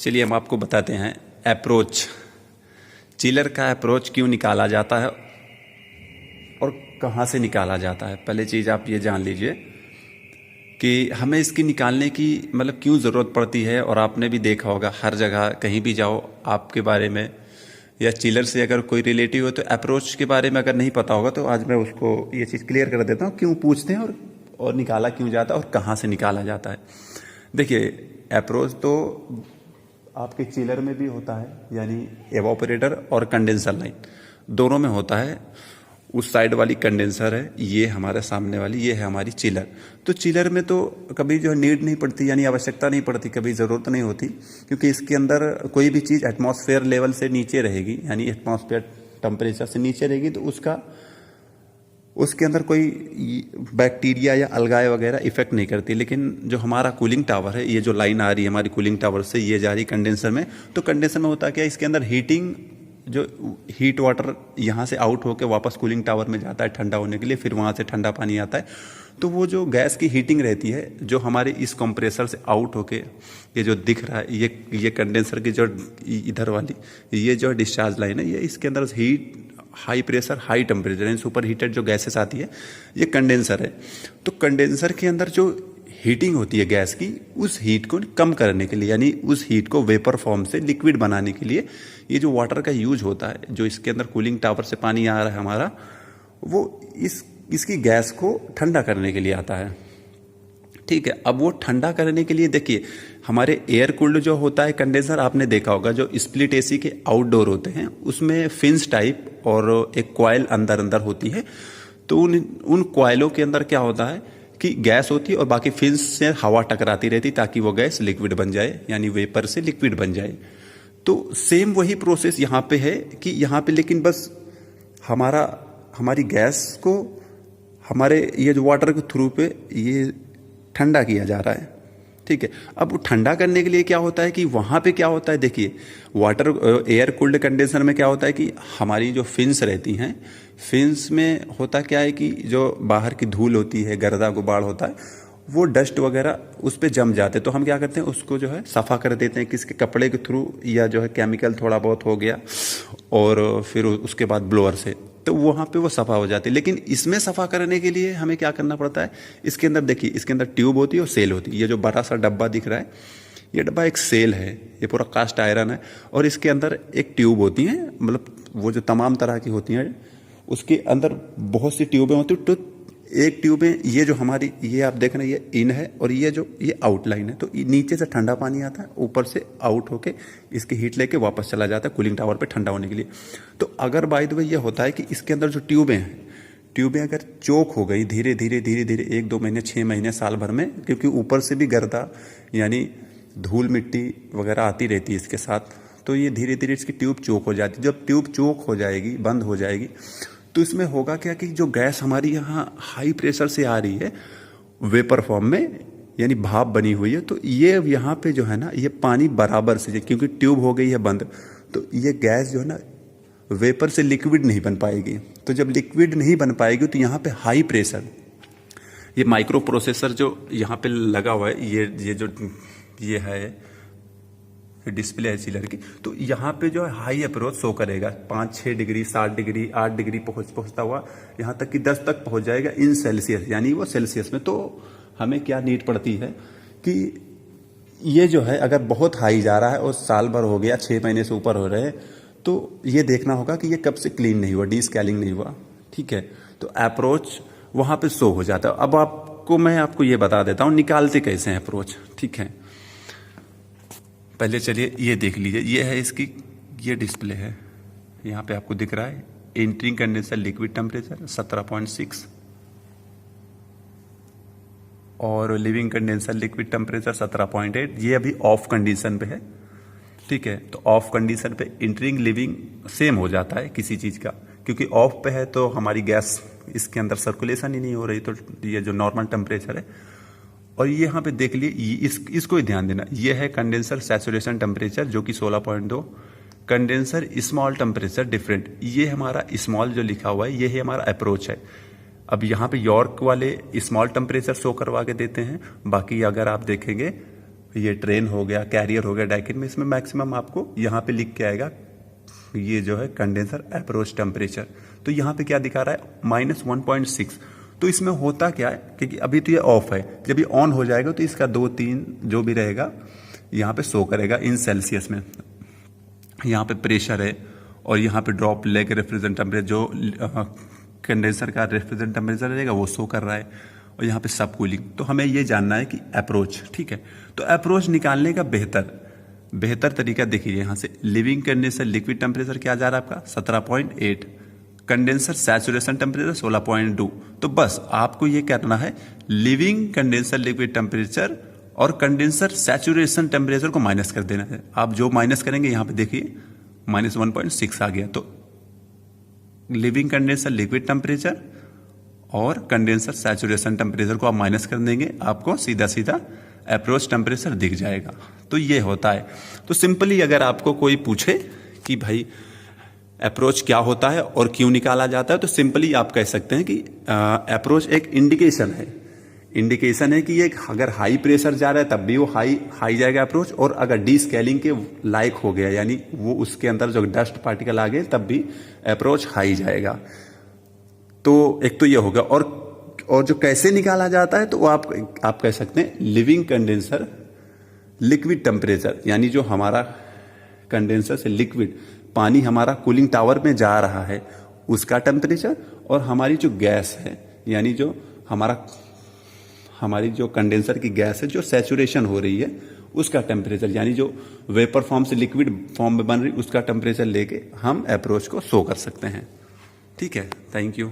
चलिए हम आपको बताते हैं अप्रोच, चिलर का अप्रोच क्यों निकाला जाता है और कहाँ से निकाला जाता है। पहले चीज़ आप ये जान लीजिए कि हमें इसकी निकालने की मतलब क्यों ज़रूरत पड़ती है। और आपने भी देखा होगा हर जगह कहीं भी जाओ आपके बारे में या चिलर से अगर कोई रिलेटिव हो तो अप्रोच के बारे में अगर नहीं पता होगा तो आज मैं उसको ये चीज़ क्लियर कर देता हूँ क्यों पूछते हैं और निकाला क्यों जाता है और कहाँ से निकाला जाता है। देखिए अप्रोच तो आपके चिलर में भी होता है, यानी एवापोरेटर और कंडेंसर लाइन दोनों में होता है। उस साइड वाली कंडेंसर है, ये हमारे सामने वाली ये है हमारी चिलर। तो चिलर में तो कभी जो है नीड नहीं पड़ती, यानी आवश्यकता नहीं पड़ती, कभी ज़रूरत नहीं होती, क्योंकि इसके अंदर कोई भी चीज़ एटमॉस्फेयर लेवल से नीचे रहेगी, यानी एटमॉस्फेयर टेम्परेचर से नीचे रहेगी तो उसके अंदर कोई बैक्टीरिया या अलगाए वगैरह इफेक्ट नहीं करती। लेकिन जो हमारा कूलिंग टावर है, ये जो लाइन आ रही है हमारी कूलिंग टावर से ये जा रही कंडेंसर में, तो कंडेंसर में होता क्या है, इसके अंदर हीटिंग जो हीट वाटर यहाँ से आउट होकर वापस कूलिंग टावर में जाता है ठंडा होने के लिए, फिर वहाँ से ठंडा पानी आता है। तो वो जो गैस की हीटिंग रहती है जो हमारे इस कंप्रेसर से आउट होके ये जो दिख रहा है ये कंडेंसर की जो इधर वाली ये जो डिस्चार्ज लाइन है, ये इसके अंदर heat high pressure high temperature यानी सुपर हीटेड जो गैसेस आती है ये कंडेंसर है। तो कंडेंसर के अंदर जो हीटिंग होती है गैस की, उस हीट को कम करने के लिए, यानी उस हीट को वेपर फॉर्म से लिक्विड बनाने के लिए ये जो वाटर का यूज होता है, जो इसके अंदर कूलिंग टावर से पानी आ रहा है हमारा, वो इसकी गैस को ठंडा करने के लिए आता है। ठीक है, अब वो ठंडा करने के लिए देखिए हमारे एयर कूल्ड जो होता है कंडेंसर, आपने देखा होगा जो स्प्लिट एसी के आउटडोर होते हैं उसमें फिन्स टाइप और एक कॉइल अंदर अंदर होती है। तो उन कॉइलों के अंदर क्या होता है कि गैस होती है और बाकी फिन्स से हवा टकराती रहती ताकि वो गैस लिक्विड बन जाए, यानी वेपर से लिक्विड बन जाए। तो सेम वही प्रोसेस यहाँ पे है कि यहाँ पे लेकिन बस हमारी गैस को हमारे ये जो वाटर के थ्रू पे ये ठंडा किया जा रहा है। ठीक है, अब ठंडा करने के लिए क्या होता है कि वहाँ पे क्या होता है, देखिए वाटर एयर कूल्ड कंडेंसर में क्या होता है कि हमारी जो फिन्स रहती हैं, फिन्स में होता क्या है कि जो बाहर की धूल होती है, गर्दा गुबार होता है, वो डस्ट वगैरह उस पर जम जाते हैं। तो हम क्या करते हैं उसको जो है सफ़ा कर देते हैं किसके कपड़े के थ्रू, या जो है केमिकल थोड़ा बहुत हो गया और फिर उसके बाद ब्लोअर से, तो वहाँ पे वो सफ़ा हो जाती है। लेकिन इसमें सफ़ा करने के लिए हमें क्या करना पड़ता है, इसके अंदर देखिए इसके अंदर ट्यूब होती है और सेल होती है। ये जो बड़ा सा डब्बा दिख रहा है ये डब्बा एक सेल है, ये पूरा कास्ट आयरन है, और इसके अंदर एक ट्यूब होती है, मतलब वो जो तमाम तरह की होती हैं उसके अंदर बहुत सी ट्यूबें होती हैं। तो एक ट्यूब में ये जो हमारी ये आप देख रहे हैं ये इन है और ये आउटलाइन है। तो नीचे से ठंडा पानी आता है, ऊपर से आउट होके इसकी हीट लेके वापस चला जाता है कूलिंग टावर पे ठंडा होने के लिए। तो अगर बाय द वे ये होता है कि इसके अंदर जो ट्यूबें अगर चोक हो गई धीरे धीरे 1-2 महीने 6 महीने साल भर में, क्योंकि ऊपर से भी गर्दा यानी धूल मिट्टी वगैरह आती रहती है इसके साथ, तो ये धीरे धीरे इसकी ट्यूब चोक हो जाती है। जब ट्यूब चोक हो जाएगी, बंद हो जाएगी, तो इसमें होगा क्या कि जो गैस हमारी यहाँ हाई प्रेशर से आ रही है वेपर फॉर्म में, यानी भाप बनी हुई है, तो ये यहाँ पे जो है ना ये पानी बराबर से, क्योंकि ट्यूब हो गई है बंद, तो ये गैस जो है ना वेपर से लिक्विड नहीं बन पाएगी। तो जब लिक्विड नहीं बन पाएगी तो यहाँ पे हाई प्रेशर, ये माइक्रो प्रोसेसर जो यहाँ पे लगा हुआ है, ये है डिस्प्ले है चिलर की, तो यहाँ पे जो है हाई अप्रोच शो करेगा 5-6 डिग्री 7 डिग्री 8 डिग्री पहुँचता हुआ यहाँ तक कि 10 तक पहुँच जाएगा इन सेल्सियस, यानी वो सेल्सियस में। तो हमें क्या नीड पड़ती है कि ये जो है अगर बहुत हाई जा रहा है और साल भर हो गया 6 महीने से ऊपर हो रहे हैं, तो ये देखना होगा कि ये कब से क्लीन नहीं हुआ, डीस्कैलिंग नहीं हुआ। ठीक है, तो अप्रोच वहाँ पे शो हो जाता है। अब मैं आपको ये बता देता हूँ निकालते कैसे हैं अप्रोच। ठीक है, पहले चलिए ये देख लीजिए, ये है इसकी ये डिस्प्ले है, यहाँ पे आपको दिख रहा है एंट्रिंग कंडेंसर लिक्विड टेम्परेचर 17.6 और लिविंग कंडेंसर लिक्विड टेम्परेचर 17.8। ये अभी ऑफ कंडीशन पे है। ठीक है, तो ऑफ कंडीशन पे एंट्रिंग लिविंग सेम हो जाता है किसी चीज़ का, क्योंकि ऑफ पे है तो हमारी गैस इसके अंदर सर्कुलेशन ही नहीं हो रही, तो ये जो नॉर्मल टेम्परेचर है। और ये यहाँ पे देख लिए इसको ही ध्यान देना, ये है कंडेंसर सैचुरेशन टेम्परेचर जो कि 16.2, कंडेंसर स्मॉल टेम्परेचर डिफरेंट, ये हमारा स्मॉल जो लिखा हुआ है ये है हमारा अप्रोच है। अब यहाँ पे यॉर्क वाले स्मॉल टेम्परेचर शो करवा के देते हैं, बाकी अगर आप देखेंगे ये ट्रेन हो गया, कैरियर हो गया डाइकिन में, इसमें मैक्सिमम आपको यहाँ पे लिख के आएगा ये जो है कंडेंसर अप्रोच टेम्परेचर। तो यहाँ पे क्या दिखा रहा है -1.6। तो इसमें होता क्या है, क्योंकि अभी तो ये ऑफ है, जब ये ऑन हो जाएगा तो इसका 2-3 जो भी रहेगा यहाँ पे शो करेगा इन सेल्सियस में। यहाँ पे प्रेशर है और यहाँ पे ड्रॉप लेग रेफ्रिजरेंट टेम्परेचर, जो कंडेंसर का रेफ्रिजरेंट टेम्परेचर रहेगा वो शो कर रहा है, और यहाँ पे सब कूलिंग। तो हमें ये जानना है कि अप्रोच, ठीक है। तो अप्रोच निकालने का बेहतर तरीका देखिए, यहाँ से लिविंग कंडेंसर लिक्विड टेम्परेचर क्या जा रहा है आपका 17.8, कंडेंसर सैचुरेशन टेम्परेचर 16.2। तो बस आपको ये करना है लिविंग कंडेंसर लिक्विड टेम्परेचर और कंडेंसर सैचुरेशन टेम्परेचर को माइनस कर देना है। आप जो माइनस करेंगे यहाँ पे देखिए -1.6 आ गया। तो लिविंग कंडेंसर लिक्विड टेम्परेचर और कंडेंसर सैचुरेशन टेम्परेचर को आप माइनस कर देंगे, आपको सीधा सीधा अप्रोच टेम्परेचर दिख जाएगा। तो ये होता है। तो सिंपली अगर आपको कोई पूछे कि भाई अप्रोच क्या होता है और क्यों निकाला जाता है, तो सिंपली आप कह सकते हैं कि अप्रोच एक इंडिकेशन है कि एक अगर हाई प्रेशर जा रहा है तब भी वो हाई जाएगा अप्रोच, और अगर डी स्केलिंग के लायक हो गया यानी वो उसके अंदर जो डस्ट पार्टिकल आ गए तब भी अप्रोच हाई जाएगा। तो एक तो ये होगा। और जो कैसे निकाला जाता है, तो वो आप कह सकते हैं लिविंग कंडेंसर लिक्विड टेम्परेचर, यानी जो हमारा कंडेंसर से लिक्विड पानी हमारा कूलिंग टावर में जा रहा है उसका टेम्परेचर, और हमारी जो गैस है यानी जो हमारी जो कंडेंसर की गैस है जो सैचुरेशन हो रही है उसका टेम्परेचर, यानी जो वेपर फॉर्म से लिक्विड फॉर्म में बन रही उसका टेम्परेचर लेके हम अप्रोच को शो कर सकते हैं। ठीक है, थैंक यू।